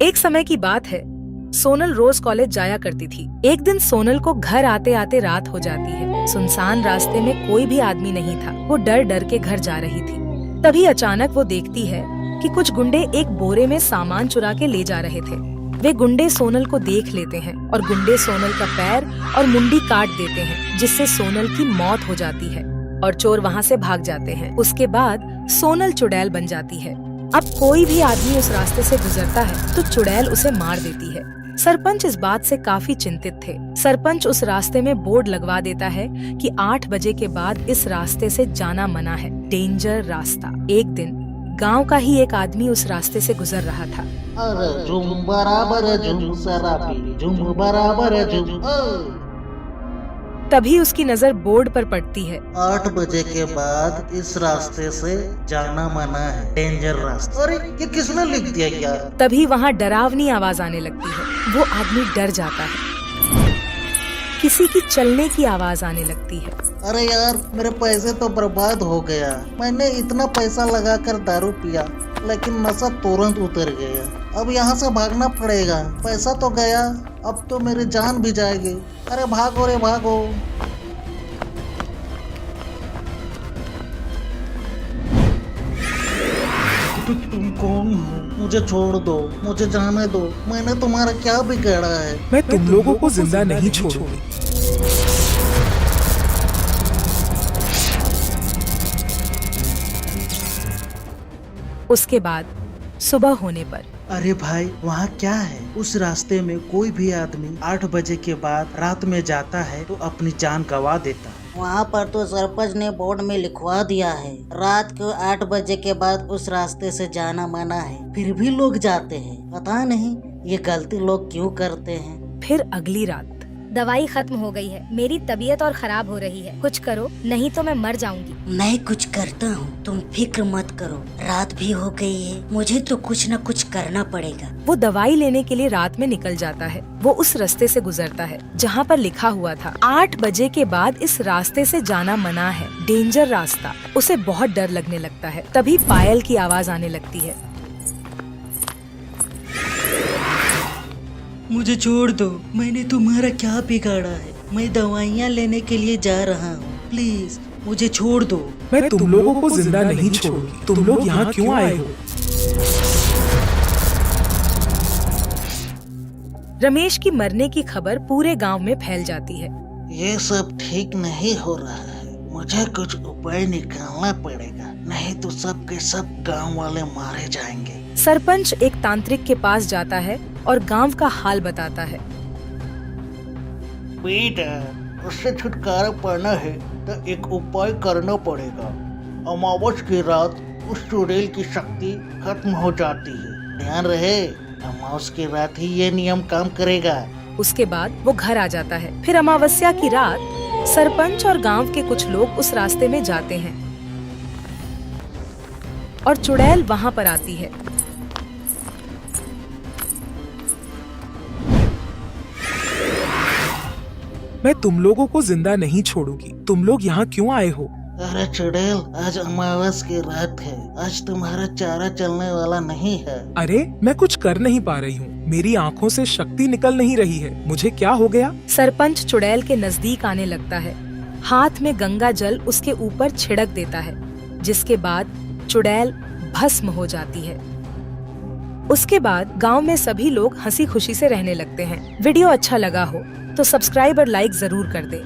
एक समय की बात है, सोनल रोज कॉलेज जाया करती थी। एक दिन सोनल को घर आते आते रात हो जाती है। सुनसान रास्ते में कोई भी आदमी नहीं था। वो डर डर के घर जा रही थी। तभी अचानक वो देखती है कि कुछ गुंडे एक बोरे में सामान चुरा के ले जा रहे थे। वे गुंडे सोनल को देख लेते हैं और गुंडे सोनल का पैर और मुंडी काट देते हैं, जिससे सोनल की मौत हो जाती है और चोर वहाँ से भाग जाते हैं। उसके बाद सोनल चुड़ैल बन जाती है। अब कोई भी आदमी उस रास्ते से गुजरता है तो चुड़ैल उसे मार देती है। सरपंच इस बात से काफी चिंतित थे। सरपंच उस रास्ते में बोर्ड लगवा देता है कि 8 बजे के बाद इस रास्ते से जाना मना है, डेंजर रास्ता। एक दिन गांव का ही एक आदमी उस रास्ते से गुजर रहा था। अरे झुम बराबर झुम शराबी झुम बराबर झुम। तभी उसकी नजर बोर्ड पर पड़ती है। 8 बजे के बाद इस रास्ते से जाना मना है, डेंजर रास्ता। अरे ये किसने लिख दिया यार? तभी वहाँ डरावनी आवाज आने लगती है। वो आदमी डर जाता है। किसी की चलने की आवाज आने लगती है। अरे यार मेरे पैसे तो बर्बाद हो गया। मैंने इतना पैसा लगाकर दारू पिया, लेकिन नशा तुरंत उतर गया। अब यहाँ से भागना पड़ेगा। पैसा तो गया, अब तो मेरी जान भी जाएगी। अरे भागो रे भागो। तुम कौन हो? मुझे छोड़ दो, मुझे जाने दो। मैंने तुम्हारा क्या बिगाड़ा है? मैं तुम लोगों को जिंदा नहीं छोड़ूंगी। उसके बाद सुबह होने पर अरे भाई वहाँ क्या है? उस रास्ते में कोई भी आदमी 8 बजे के बाद रात में जाता है तो अपनी जान गंवा देता है। वहाँ पर तो सरपंच ने बोर्ड में लिखवा दिया है, रात को 8 बजे के बाद उस रास्ते से जाना मना है। फिर भी लोग जाते हैं। पता नहीं ये गलती लोग क्यों करते हैं। फिर अगली रात दवाई खत्म हो गई है, मेरी तबीयत और खराब हो रही है, कुछ करो नहीं तो मैं मर जाऊंगी। मैं कुछ करता हूँ, तुम फिक्र मत करो। रात भी हो गई है, मुझे तो कुछ न कुछ करना पड़ेगा। वो दवाई लेने के लिए रात में निकल जाता है। वो उस रास्ते से गुजरता है जहाँ पर लिखा हुआ था 8 बजे के बाद इस रास्ते से जाना मना है, डेंजर रास्ता। उसे बहुत डर लगने लगता है। तभी पायल की आवाज आने लगती है। मुझे छोड़ दो, मैंने तुम्हारा क्या बिगाड़ा है? मैं दवाइयाँ लेने के लिए जा रहा हूँ, प्लीज मुझे छोड़ दो। मैं तुम लोगों को जिंदा नहीं छोड़ूंगी। तुम लोग यहाँ क्यों आए हो? रमेश की मरने की खबर पूरे गांव में फैल जाती है। ये सब ठीक नहीं हो रहा है। मुझे कुछ उपाय निकालना पड़ेगा, नहीं तो सब के सब गांव वाले मारे जाएंगे। सरपंच एक तांत्रिक के पास जाता है और गांव का हाल बताता है। बेटा, उससे छुटकारा पाना है तो एक उपाय करना पड़ेगा। अमावस की रात उस चुड़ैल की शक्ति खत्म हो जाती है। ध्यान रहे, अमावस की रात ही ये नियम काम करेगा। उसके बाद वो घर आ जाता है। फिर अमावस्या की रात सरपंच और गांव के कुछ लोग उस रास्ते में जाते हैं और चुड़ैल वहां पर आती है। मैं तुम लोगों को जिंदा नहीं छोड़ूंगी। तुम लोग यहाँ क्यों आए हो? अरे चुड़ैल, आज अमावस की रात है। आज तुम्हारा चारा चलने वाला नहीं है। अरे मैं कुछ कर नहीं पा रही हूँ। मेरी आँखों से शक्ति निकल नहीं रही है। मुझे क्या हो गया? सरपंच चुड़ैल के नजदीक आने लगता है। हाथ में गंगा जल उसके ऊपर छिड़क देता है, जिसके बाद चुड़ैल भस्म हो जाती है। उसके बाद गांव में सभी लोग हंसी खुशी से रहने लगते हैं। वीडियो अच्छा लगा हो तो सब्सक्राइब और लाइक जरूर कर दे।